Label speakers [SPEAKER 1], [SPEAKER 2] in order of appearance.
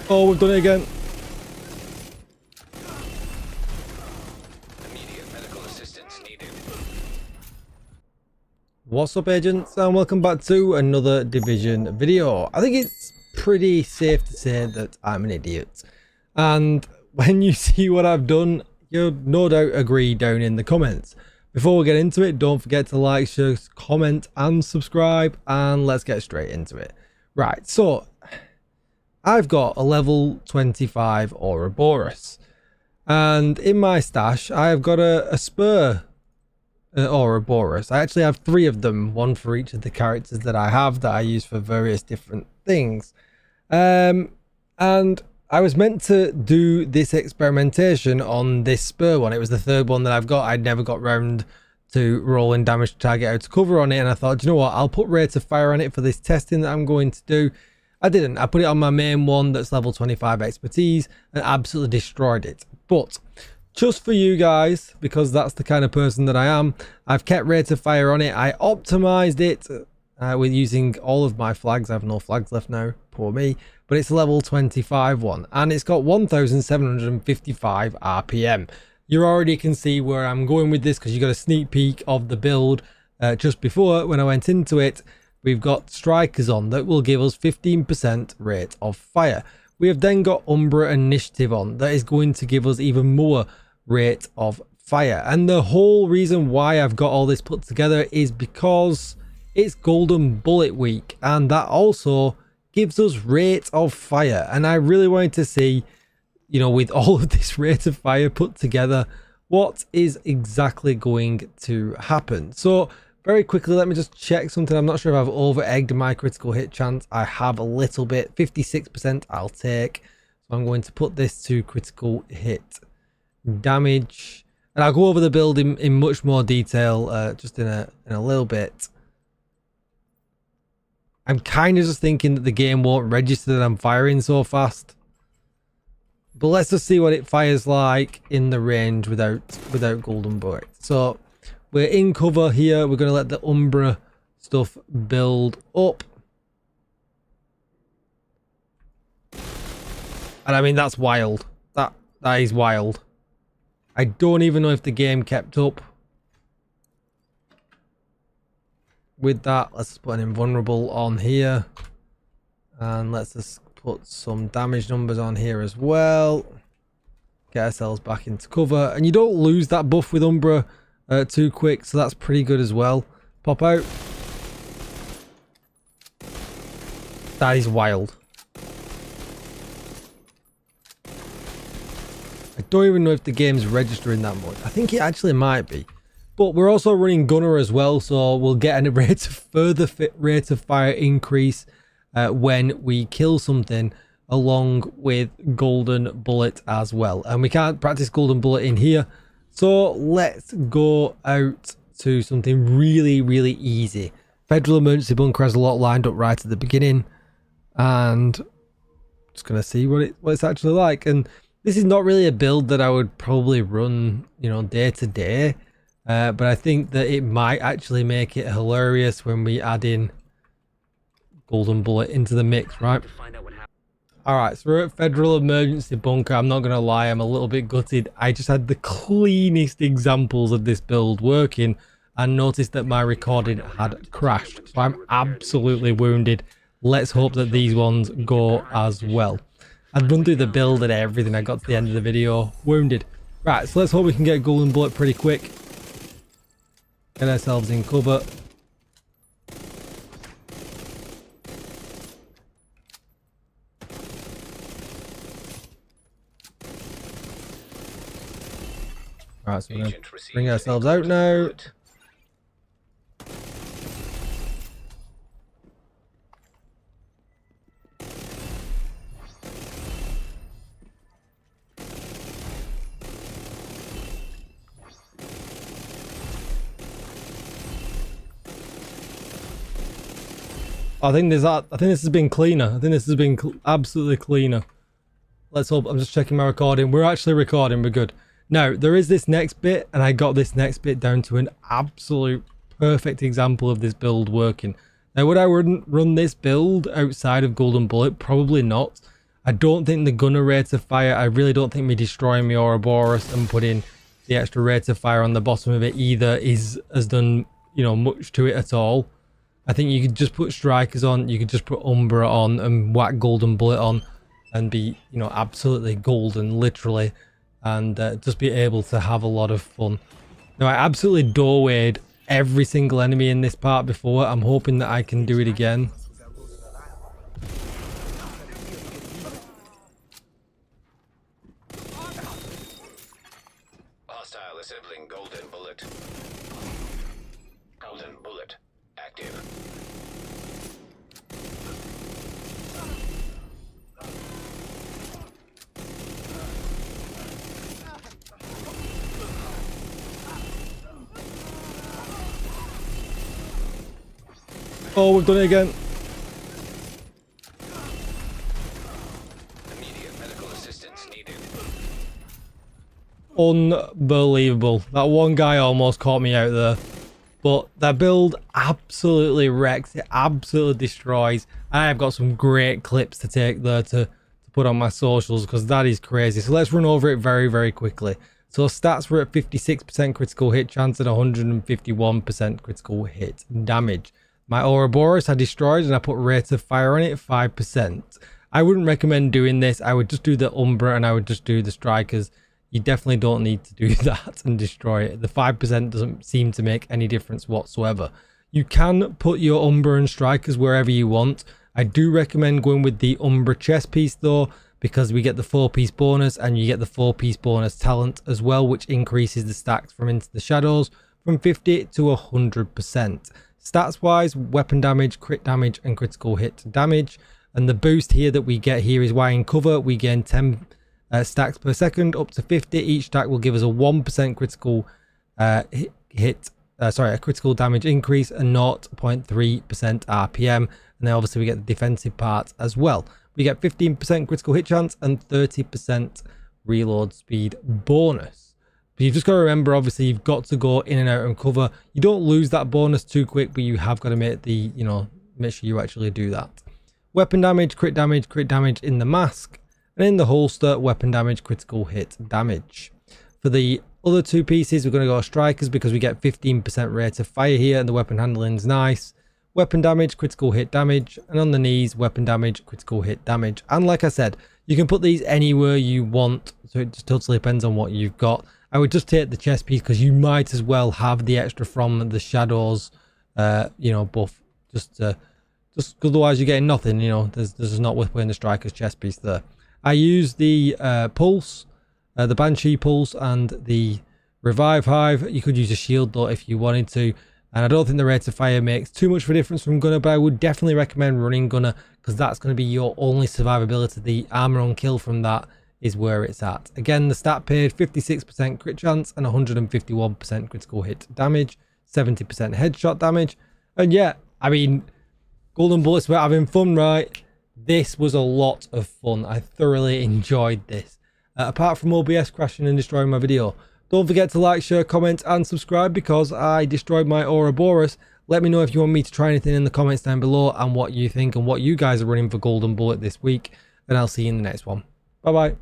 [SPEAKER 1] Oh, we've done it again.
[SPEAKER 2] Immediate medical assistance needed.
[SPEAKER 1] What's up, agents, and welcome back to another Division video. I think it's pretty safe to say that I'm an idiot, and when you see what I've done, you'll no doubt agree down in the comments. Before we get into it, don't forget to like, share, comment and subscribe, and let's get straight into it. Right, so I've got a level 25 Ouroboros, and in my stash I've got a spur Ouroboros. I actually have 3 of them, one for each of the characters that I have that I use for various different things. And I was meant to do this experimentation on this spur one. It was the 3rd one that I've got. I'd never got round to rolling damage to target out of cover on it, and I thought, you know what, I'll put rate of fire on it for this testing that I'm going to do. I didn't. I put it on my main one that's level 25 expertise and absolutely destroyed it. But just for you guys, because that's the kind of person that I am, I've kept rate of fire on it. I optimized it with using all of my flags. I have no flags left now, poor me, but it's a level 25 one and it's got 1755 RPM. You already can see where I'm going with this because you got a sneak peek of the build just before when I went into it. We've got strikers on that will give us 15% rate of fire. We have then got Umbra Initiative on that is going to give us even more rate of fire. And the whole reason why I've got all this put together is because it's Golden Bullet week, and that also gives us rate of fire. And I really wanted to see, you know, with all of this rate of fire put together, what is exactly going to happen. So very quickly, let me just check something. I'm not sure if I've over-egged my critical hit chance. I have a little bit. 56% I'll take. So I'm going to put this to critical hit damage. And I'll go over the build in much more detail just in a little bit. I'm kind of just thinking that the game won't register that I'm firing so fast. But let's just see what it fires like in the range without golden bullet. So we're in cover here. We're going to let the Umbra stuff build up. And I mean, that's wild. That is wild. I don't even know if the game kept up with that. Let's just put an invulnerable on here. And let's just put some damage numbers on here as well. Get ourselves back into cover. And you don't lose that buff with Umbra too quick, so that's pretty good as well. Pop out. That is wild. I don't even know if the game's registering that much. I think it actually might be. But we're also running Gunner as well, so we'll get a further rate of fire increase when we kill something, along with Golden Bullet as well. And we can't practice Golden Bullet in here. So let's go out to something really, really easy. Federal Emergency Bunker has a lot lined up right at the beginning. And just going to see what it's actually like. And this is not really a build that I would probably run, you know, day to day. But I think that it might actually make it hilarious when we add in Golden Bullet into the mix, right? Alright, so we're at Federal Emergency Bunker. I'm not going to lie, I'm a little bit gutted. I just had the cleanest examples of this build working and noticed that my recording had crashed. So I'm absolutely wounded. Let's hope that these ones go as well. I'd run through the build and everything. I got to the end of the video wounded. Right, so let's hope we can get Golden Bullet pretty quick. Get ourselves in cover. Alright, so we're going to bring ourselves out now. I think this has been cleaner. I think this has been absolutely cleaner. Let's hope. I'm just checking my recording. We're actually recording. We're good. Now, there is this next bit, and I got this next bit down to an absolute perfect example of this build working. Now, would I run this build outside of Golden Bullet? Probably not. I don't think the gunner rate of fire, I really don't think me destroying my Ouroboros and putting the extra rate of fire on the bottom of it either has done, you know, much to it at all. I think you could just put strikers on, you could just put Umbra on and whack Golden Bullet on and be, you know, absolutely golden, literally, and just be able to have a lot of fun. Now, I absolutely doorwayed every single enemy in this part before. I'm hoping that I can do it again.
[SPEAKER 2] Hostile assembling Golden Bullet. Golden Bullet active.
[SPEAKER 1] Oh, we've done it again.
[SPEAKER 2] Immediate medical assistance needed.
[SPEAKER 1] Unbelievable. That one guy almost caught me out there. But that build absolutely wrecks. It absolutely destroys. I have got some great clips to take there to put on my socials because that is crazy. So let's run over it very, very quickly. So stats were at 56% critical hit chance and 151% critical hit damage. My Ouroboros I destroyed and I put rate of fire on it 5%. I wouldn't recommend doing this. I would just do the Umbra and I would just do the strikers. You definitely don't need to do that and destroy it. The 5% doesn't seem to make any difference whatsoever. You can put your Umbra and strikers wherever you want. I do recommend going with the Umbra chest piece though, because we get the 4-piece bonus and you get the 4-piece bonus talent as well, which increases the stacks from Into the Shadows from 50 to 100%. Stats wise, weapon damage, crit damage and critical hit damage. And the boost here that we get here is why in cover we gain 10 stacks per second up to 50. Each stack will give us a 1% critical a critical damage increase and 0.3% RPM. And then obviously we get the defensive part as well. We get 15% critical hit chance and 30% reload speed bonus. But you've just got to remember, obviously, you've got to go in and out and cover. You don't lose that bonus too quick, but you have got to make the, you know, make sure you actually do that. Weapon damage, crit damage in the mask. And in the holster, weapon damage, critical hit damage. For the other two pieces, we're going to go strikers because we get 15% rate of fire here and the weapon handling is nice. Weapon damage, critical hit damage. And on the knees, weapon damage, critical hit damage. And like I said, you can put these anywhere you want. So it just totally depends on what you've got. I would just take the chest piece because you might as well have the extra from the shadows, you know, buff. Just otherwise you're getting nothing, you know. There's not worth putting the striker's chest piece there. I use the pulse, the Banshee pulse, and the revive hive. You could use a shield though if you wanted to. And I don't think the rate of fire makes too much of a difference from gunner, but I would definitely recommend running gunner because that's going to be your only survivability. The armor on kill from that is where it's at. Again, the stat paid 56% crit chance and 151% critical hit damage, 70% headshot damage. And yeah, I mean, Golden Bullet's about having fun, right? This was a lot of fun. I thoroughly enjoyed this. Apart from OBS crashing and destroying my video, don't forget to like, share, comment and subscribe because I destroyed my Ouroboros. Let me know if you want me to try anything in the comments down below and what you think and what you guys are running for Golden Bullet this week. And I'll see you in the next one. Bye bye.